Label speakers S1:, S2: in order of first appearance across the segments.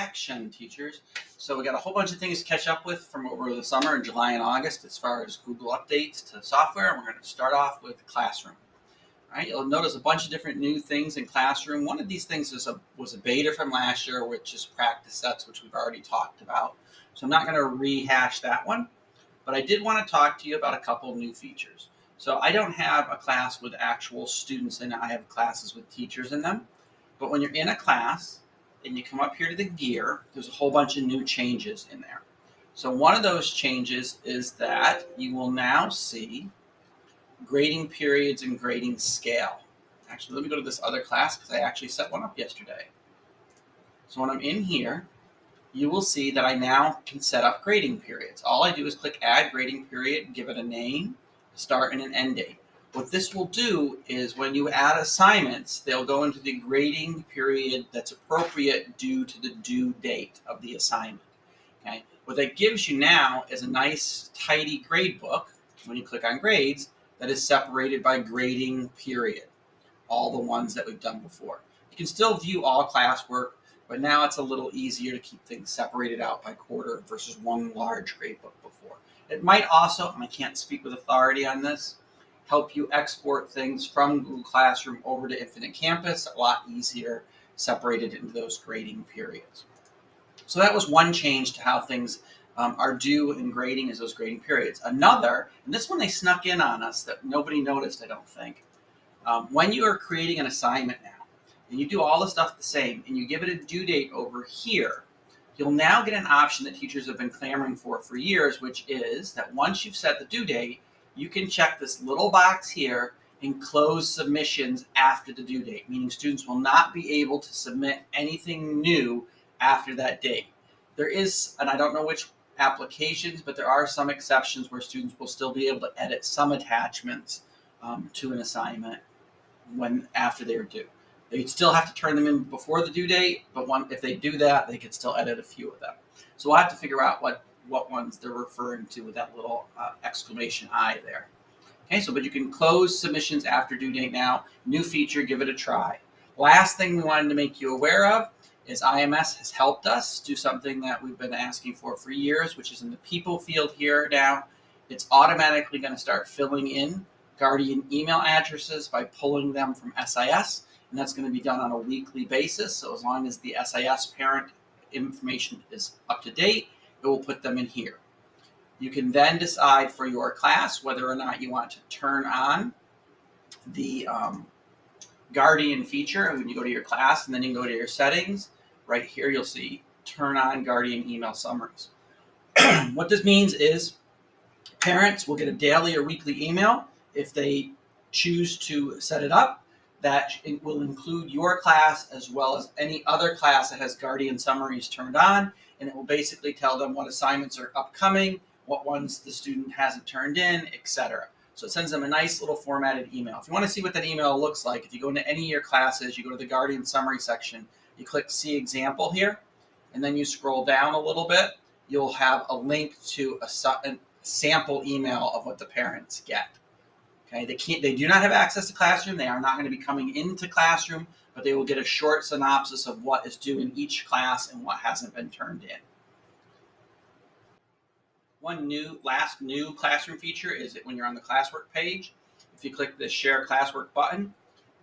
S1: action, teachers. So we got a whole bunch of things to catch up with from over the summer in July and August as far as Google updates to software. And we're going to start off with Classroom. All right, you'll notice a bunch of different new things in Classroom. One of these things was a beta from last year, which is practice sets, which we've already talked about. So I'm not going to rehash that one, but I did want to talk to you about a couple of new features. So I don't have a class with actual students in it. I have classes with teachers in them. But when you're in a class and you come up here to the gear, there's a whole bunch of new changes in there. So one of those changes is that you will now see grading periods and grading scale. Actually, let me go to this other class because I actually set one up yesterday. So when I'm in here, you will see that I now can set up grading periods. All I do is click Add Grading Period, give it a name, a start and an end date. What this will do is when you add assignments, they'll go into the grading period that's appropriate due to the due date of the assignment. Okay? What that gives you now is a nice, tidy grade book, when you click on grades, that is separated by grading period, all the ones that we've done before. You can still view all classwork, but now it's a little easier to keep things separated out by quarter versus one large grade book before. It might also, and I can't speak with authority on this, help you export things from Google Classroom over to Infinite Campus a lot easier, separated into those grading periods. So that was one change to how things are due in grading, is those grading periods. Another, and this one they snuck in on us that nobody noticed, I don't think. When you are creating an assignment now, and you do all the stuff the same, and you give it a due date over here, you'll now get an option that teachers have been clamoring for years, which is that once you've set the due date, you can check this little box here and close submissions after the due date, meaning students will not be able to submit anything new after that date. There is, and I don't know which applications, but there are some exceptions where students will still be able to edit some attachments to an assignment after they're due. They still have to turn them in before the due date, but if they do that, they can still edit a few of them. So we'll have to figure out what ones they're referring to with that little exclamation I there. Okay, but you can close submissions after due date now. New feature, give it a try. Last thing we wanted to make you aware of is IMS has helped us do something that we've been asking for years, which is in the people field here now. It's automatically going to start filling in Guardian email addresses by pulling them from SIS, and that's going to be done on a weekly basis. So as long as the SIS parent information is up to date, it will put them in here. You can then decide for your class whether or not you want to turn on the Guardian feature. And when you go to your class and then you can go to your settings, right here you'll see turn on Guardian email summaries. What this means is parents will get a daily or weekly email if they choose to set it up. That it will include your class as well as any other class that has Guardian summaries turned on, and it will basically tell them what assignments are upcoming, what ones the student hasn't turned in, etc. So it sends them a nice little formatted email. If you want to see what that email looks like, if you go into any of your classes, you go to the Guardian summary section, you click See Example here, and then you scroll down a little bit, you'll have a link to a sample email of what the parents get. Okay, they do not have access to Classroom. They are not going to be coming into Classroom, but they will get a short synopsis of what is due in each class and what hasn't been turned in. Last new Classroom feature is that when you're on the classwork page, if you click the Share Classwork button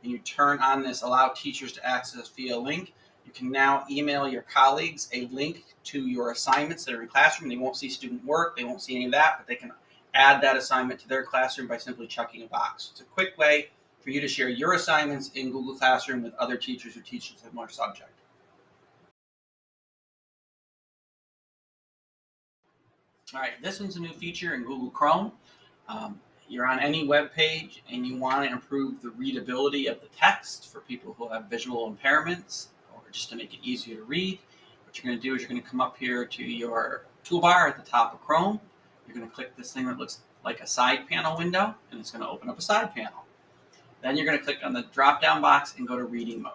S1: and you turn on this Allow Teachers to Access via link, you can now email your colleagues a link to your assignments that are in Classroom. They won't see student work, they won't see any of that, but they can add that assignment to their classroom by simply checking a box. It's a quick way for you to share your assignments in Google Classroom with other teachers who teach a similar subject. All right, this one's a new feature in Google Chrome. You're on any web page and you want to improve the readability of the text for people who have visual impairments or just to make it easier to read. What you're going to do is you're going to come up here to your toolbar at the top of Chrome. You're going to click this thing that looks like a side panel window, and it's going to open up a side panel. Then you're going to click on the drop-down box and go to Reading Mode.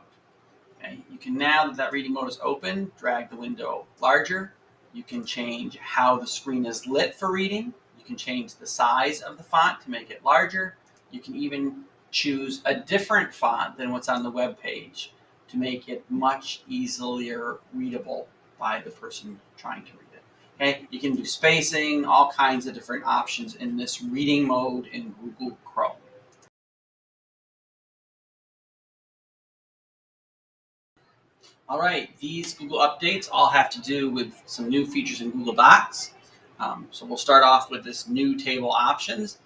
S1: Okay? You can, now that reading mode is open, drag the window larger. You can change how the screen is lit for reading. You can change the size of the font to make it larger. You can even choose a different font than what's on the web page to make it much easier readable by the person trying to read it. Okay, you can do spacing, all kinds of different options in this reading mode in Google Chrome. All right, these Google updates all have to do with some new features in Google Docs. So we'll start off with this new table options.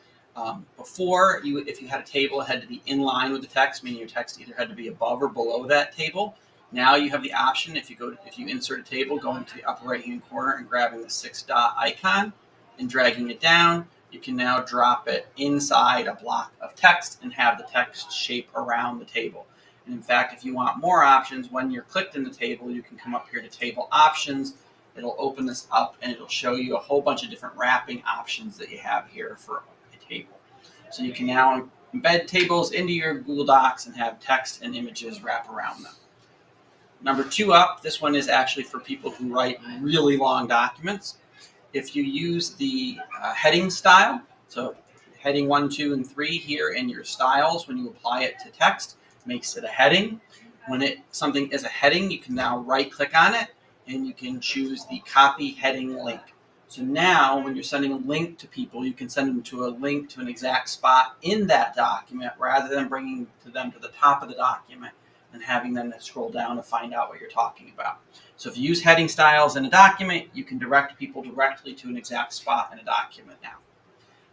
S1: Before, if you had a table, it had to be in line with the text, meaning your text either had to be above or below that table. Now you have the option, if you insert a table, going to the upper right-hand corner and grabbing the 6-dot icon and dragging it down, you can now drop it inside a block of text and have the text shape around the table. And in fact, if you want more options, when you're clicked in the table, you can come up here to Table Options. It'll open this up and it'll show you a whole bunch of different wrapping options that you have here for a table. So you can now embed tables into your Google Docs and have text and images wrap around them. Number 2 up, this one is actually for people who write really long documents. If you use the heading style, so heading 1, 2, and 3 here in your styles, when you apply it to text, makes it a heading. When something is a heading, you can now right-click on it, and you can choose the Copy Heading Link. So now, when you're sending a link to people, you can send them to a link to an exact spot in that document, rather than bringing them to the top of the document and having them scroll down to find out what you're talking about. So if you use heading styles in a document, you can direct people directly to an exact spot in a document now.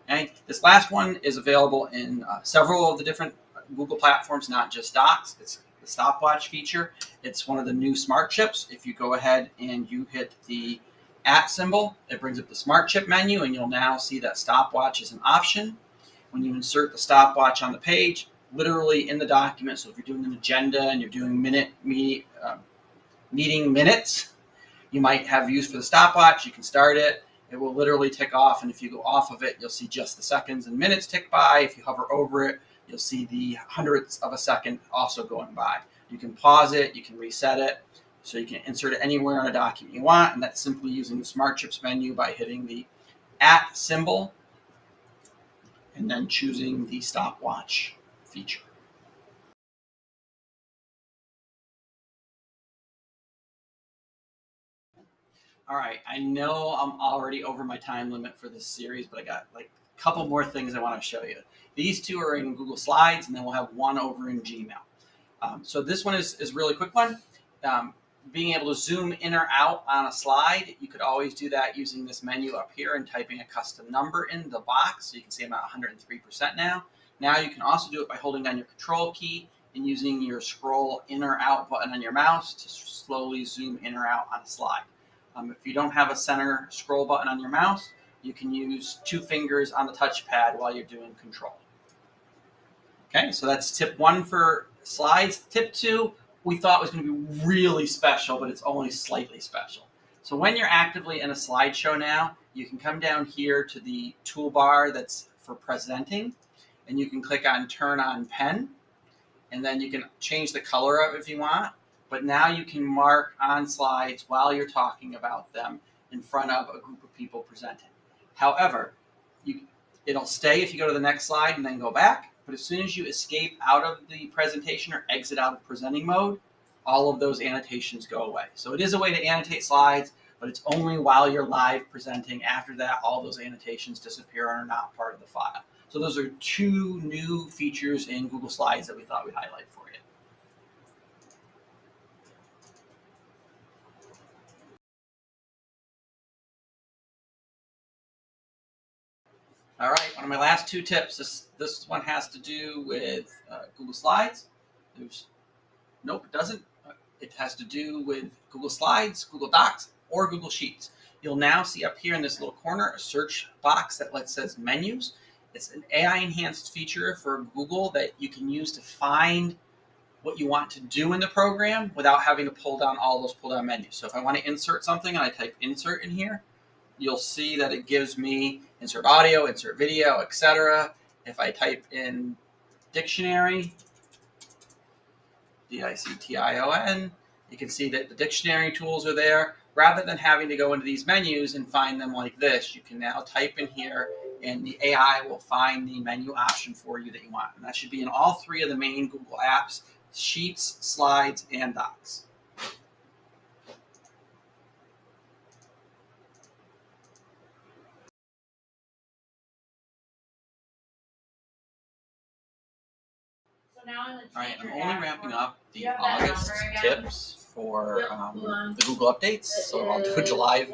S1: Okay? This last one is available in several of the different Google platforms, not just Docs. It's the stopwatch feature. It's one of the new smart chips. If you go ahead and you hit the @ symbol, it brings up the smart chip menu, and you'll now see that stopwatch is an option. When you insert the stopwatch on the page, literally in the document, so if you're doing an agenda and you're doing meeting minutes, you might have use for the stopwatch. You can start it. It will literally tick off, and if you go off of it, you'll see just the seconds and minutes tick by. If you hover over it, you'll see the hundredths of a second also going by. You can pause it, you can reset it, so you can insert it anywhere on a document you want, and that's simply using the Smart Chips menu by hitting the @ symbol and then choosing the stopwatch feature. All right, I know I'm already over my time limit for this series, but I got like a couple more things I want to show you. These 2 are in Google Slides, and then we'll have one over in Gmail. So this one is a really quick one. Being able to zoom in or out on a slide, you could always do that using this menu up here and typing a custom number in the box. So you can see I'm at 103% now. Now you can also do it by holding down your Control key and using your scroll in or out button on your mouse to slowly zoom in or out on a slide. If you don't have a center scroll button on your mouse, you can use 2 fingers on the touchpad while you're doing Control. Okay, so that's tip 1 for slides. Tip 2, we thought was going to be really special, but it's only slightly special. So when you're actively in a slideshow now, you can come down here to the toolbar that's for presenting, and you can click on Turn on Pen, and then you can change the color of it if you want. But now you can mark on slides while you're talking about them in front of a group of people presenting. However, it'll stay if you go to the next slide and then go back. But as soon as you escape out of the presentation or exit out of presenting mode, all of those annotations go away. So it is a way to annotate slides, but it's only while you're live presenting. After that, all those annotations disappear and are not part of the file. So those are 2 new features in Google Slides that we thought we'd highlight for you. All right, one of my last 2 tips. This one has to do with Google Slides. Nope, it doesn't. It has to do with Google Slides, Google Docs, or Google Sheets. You'll now see up here in this little corner a search box that says menus. It's an AI-enhanced feature for Google that you can use to find what you want to do in the program without having to pull down all those pull-down menus. So if I want to insert something and I type insert in here, you'll see that it gives me insert audio, insert video, etc. If I type in dictionary, D-I-C-T-I-O-N, you can see that the dictionary tools are there. Rather than having to go into these menus and find them like this, you can now type in here and the AI will find the menu option for you that you want. And that should be in all 3 of the main Google apps: Sheets, Slides, and Docs. All right, I'm only wrapping up the August tips for the Google updates, so I'll do July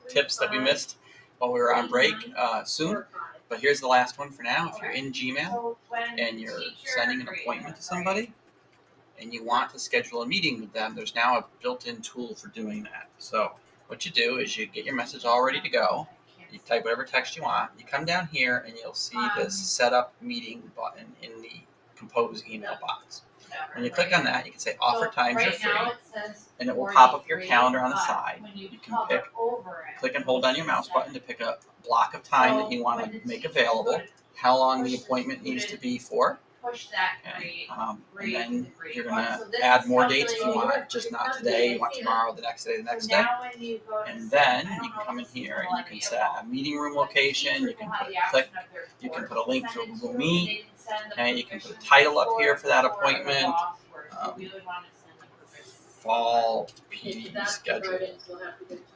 S1: tips that we missed while we were on break soon. But here's the last one for now. If you're in Gmail and you're sending an appointment to somebody and you want to schedule a meeting with them, there's now a built-in tool for doing that. So what you do is you get your message all ready to go. You type whatever text you want. You come down here and you'll see this Setup Meeting button in the Compose email box. When you click on that, you can say Offer Times Are Free, and it will pop up your calendar on the side. You can click and hold down your mouse button to pick a block of time that you want to make available, how long the appointment needs to be for. Okay. And then you're going to add more dates if you want, just not today, you want tomorrow, the next day, the next day. And then you can come in here and you can set a meeting room location, you can put a link to a Google Meet, and you can put a title up here for that appointment. Fall PD schedule,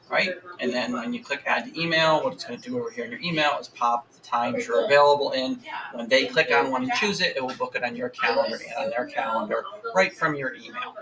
S1: right? And then when you click add to email, what it's going to do over here in your email is pop the times you're available in. When they click on one and choose it, it will book it on your calendar and on their calendar right from your email.